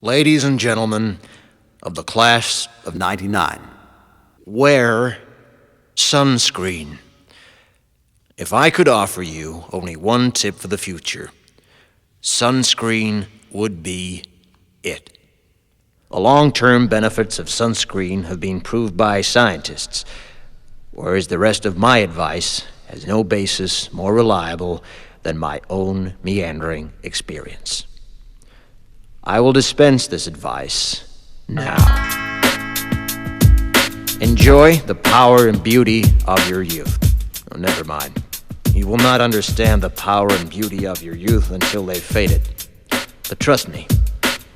Ladies and gentlemen of the class of '99, wear sunscreen. If I could offer you only one tip for the future, sunscreen would be it. The long-term benefits of sunscreen have been proved by scientists, whereas the rest of my advice has no basis more reliable than my own meandering experience. I will dispense this advice now. Enjoy the power and beauty of your youth. Oh, never mind. You will not understand the power and beauty of your youth until they've faded. But trust me,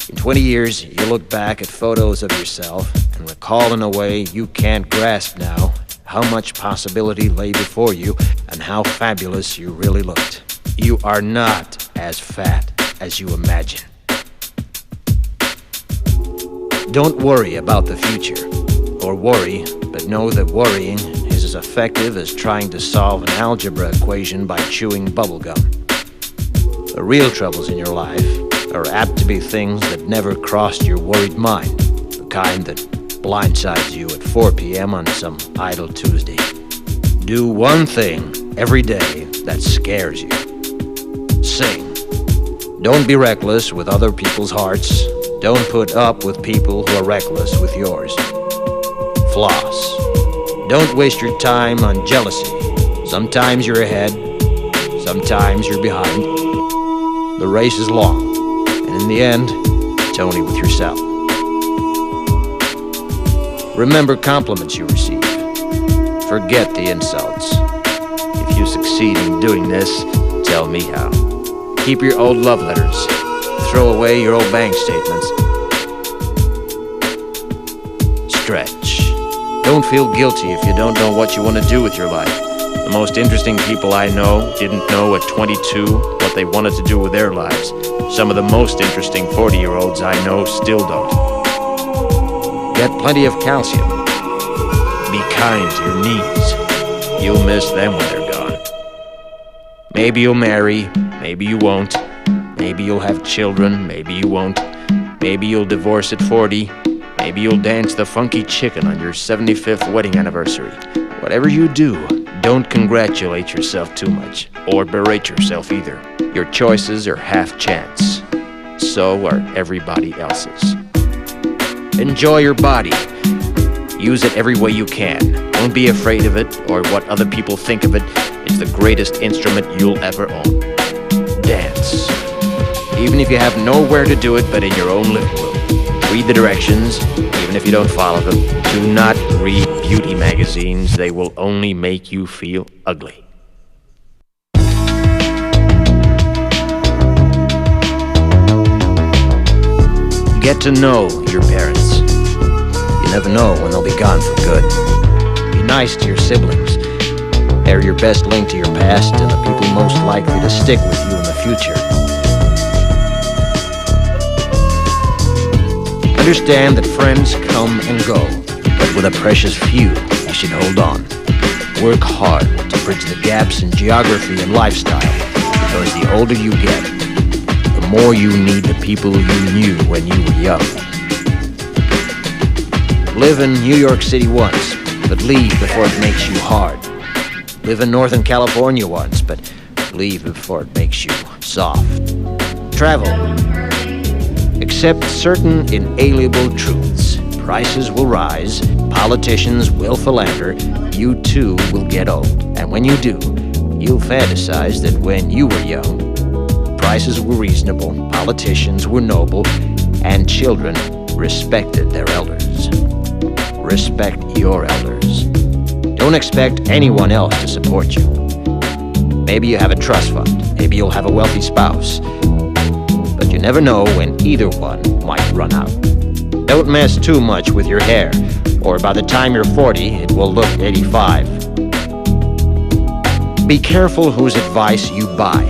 in 20 years, you'll look back at photos of yourself and recall in a way you can't grasp now how much possibility lay before you and how fabulous you really looked. You are not as fat as you imagine. Don't worry about the future, or worry, but know that worrying is as effective as trying to solve an algebra equation by chewing bubblegum. The real troubles in your life are apt to be things that never crossed your worried mind, the kind that blindsides you at 4 p.m. on some idle Tuesday. Do one thing every day that scares you. Sing. Don't be reckless with other people's hearts. Don't put up with people who are reckless with yours. Floss. Don't waste your time on jealousy. Sometimes you're ahead, sometimes you're behind. The race is long, and in the end, it's only with yourself. Remember compliments you receive. Forget the insults. If you succeed in doing this, tell me how. Keep your old love letters. Throw away your old bank statements. Stretch. Don't feel guilty if you don't know what you want to do with your life. The most interesting people I know didn't know at 22 what they wanted to do with their lives. Some of the most interesting 40-year-olds I know still don't. Get plenty of calcium. Be kind to your knees. You'll miss them when they're gone. Maybe you'll marry, maybe you won't. Maybe you'll have children, maybe you won't. Maybe you'll divorce at 40. Maybe you'll dance the funky chicken on your 75th wedding anniversary. Whatever you do, don't congratulate yourself too much, or berate yourself either. Your choices are half chance. So are everybody else's. Enjoy your body. Use it every way you can. Don't be afraid of it or what other people think of it. It's the greatest instrument you'll ever own. Dance. Even if you have nowhere to do it but in your own living room. Read the directions, even if you don't follow them. Do not read beauty magazines. They will only make you feel ugly. Get to know your parents. You never know when they'll be gone for good. Be nice to your siblings. They're your best link to your past and the people most likely to stick with you in the future. Understand that friends come and go, but with a precious few, you should hold on. Work hard to bridge the gaps in geography and lifestyle, because the older you get, the more you need the people you knew when you were young. Live in New York City once, but leave before it makes you hard. Live in Northern California once, but leave before it makes you soft. Travel. Accept certain inalienable truths. Prices will rise, politicians will philander, you too will get old. And when you do, you'll fantasize that when you were young, prices were reasonable, politicians were noble, and children respected their elders. Respect your elders. Don't expect anyone else to support you. Maybe you have a trust fund, maybe you'll have a wealthy spouse, but you never know when either one might run out. Don't mess too much with your hair, or by the time you're 40, it will look 85. Be careful whose advice you buy,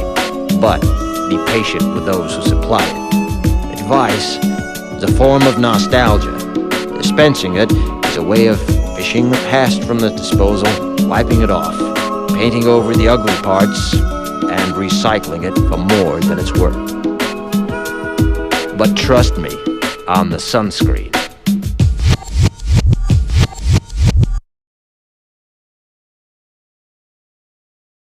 but be patient with those who supply it. Advice is a form of nostalgia. Dispensing it is a way of fishing the past from the disposal, wiping it off, painting over the ugly parts, and recycling it for more than it's worth. But trust me, on the sunscreen.